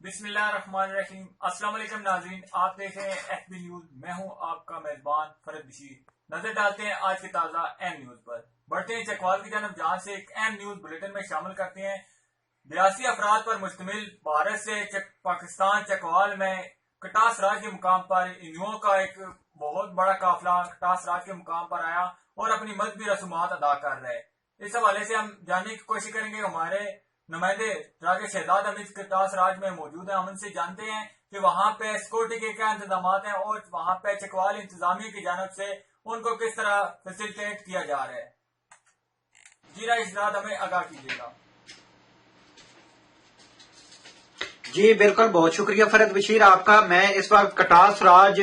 بسم اللہ الرحمن الرحیم۔ السلام علیکم ناظرین، آپ دیکھ رہے ہیں ایف بی نیوز۔ میں ہوں آپ کا میزبان فرد بشیر۔ نظر ڈالتے ہیں آج کے تازہ اہم نیوز پر۔ بڑھتے ہیں چکوال کی جانب، جہاں سے ایک اہم نیوز بلیٹن میں شامل کرتے ہیں۔ 82 افراد پر مشتمل بھارت سے پاکستان چکوال میں کٹاس راج کے مقام پر انیوں کا ایک بہت بڑا قافلہ کٹاس راج کے مقام پر آیا اور اپنی مذہبی رسومات ادا کر رہے۔ اس حوالے سے ہم جاننے کی کوشش کریں گے، ہمارے نمائندے راجہ شہزاد امید کٹاس راج میں موجود ہیں۔ ہم ان سے جانتے ہیں کہ وہاں پہ سیکورٹی کے کیا انتظامات ہیں اور وہاں پہ چکوال انتظامیہ کی جانب سے ان کو کس طرح فیسیلیٹیٹ کیا جا رہا ہے۔ جی راجہ شہزاد، ہمیں آگاہ کیجیے گا۔ جی بالکل، بہت شکریہ فرد بشیر آپ کا۔ میں اس وقت کٹاس راج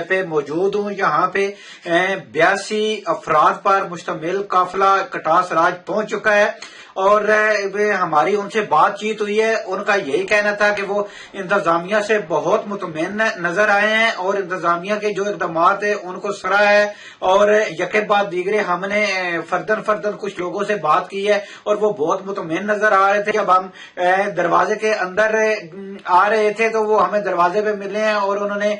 پہ موجود ہوں۔ یہاں پہ 82 افراد پر مشتمل قافلہ کٹاس راج پہنچ چکا ہے اور ہماری ان سے بات چیت ہوئی ہے۔ ان کا یہی کہنا تھا کہ وہ انتظامیہ سے بہت مطمئن نظر آئے ہیں اور انتظامیہ کے جو اقدامات ہیں ان کو سراہا ہے، اور یکے بعد دیگرے ہم نے فردن کچھ لوگوں سے بات کی ہے اور وہ بہت مطمئن نظر آ رہے تھے۔ جب ہم دروازے کے اندر آ رہے تھے تو وہ ہمیں دروازے پہ ملے ہیں اور انہوں نے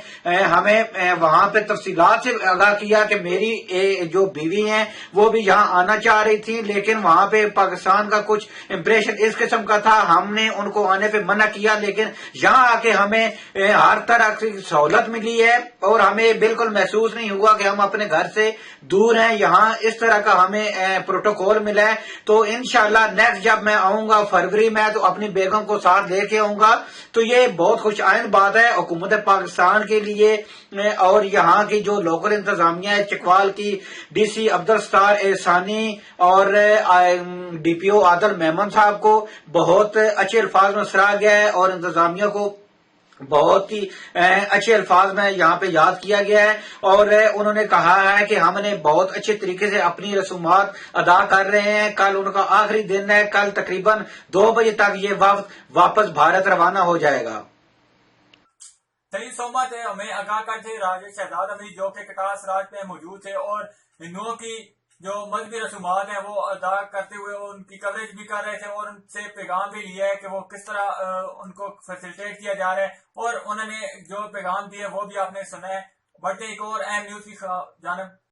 ہمیں وہاں پہ تفصیلات سے آگاہ کیا کہ میری جو بیوی ہیں وہ بھی یہاں آنا چاہ رہی تھی، لیکن وہاں پہ پاکستان کا کچھ امپریشن اس قسم کا تھا، ہم نے ان کو آنے پہ منع کیا، لیکن یہاں آ کے ہمیں ہر طرح کی سہولت ملی ہے اور ہمیں بالکل محسوس نہیں ہوا کہ ہم اپنے گھر سے دور ہیں۔ یہاں اس طرح کا ہمیں پروٹوکول ملا ہے۔ تو انشاءاللہ نیکسٹ جب میں آؤں گا فروری میں تو اپنی بیگم کو ساتھ لے کے آؤں گا، تو یہ بہت خوش آئند بات ہے حکومت پاکستان کے لیے اور یہاں کی جو لوکل انتظامیہ ہے، چکوال کی ڈی سی عبدالستار احسانی اور ڈی پی او عادل میمن صاحب کو بہت اچھے الفاظ میں سراہا گیا ہے اور انتظامیہ کو بہت ہی اچھے الفاظ میں یہاں پہ یاد کیا گیا ہے، اور انہوں نے کہا ہے کہ ہم نے بہت اچھے طریقے سے اپنی رسومات ادا کر رہے ہیں۔ کل ان کا آخری دن ہے، کل تقریباً 2 بجے تک یہ وفد واپس بھارت روانہ ہو جائے گا۔ صحیح سہمت ہے، ہمیں آگاہ کرتے راجہ شہزاد امید جو کہ کٹاس راج پہ موجود تھے اور ہندوؤں کی جو مذہبی رسومات ہیں وہ ادا کرتے ہوئے ان کی کوریج بھی کر رہے تھے اور ان سے پیغام بھی لیا ہے کہ وہ کس طرح ان کو فیسیلیٹیٹ کیا جا رہا ہے، اور انہوں نے جو پیغام دیے وہ بھی آپ نے سنا ہے۔ بڑھتے ایک اور اہم نیوز کی جانب۔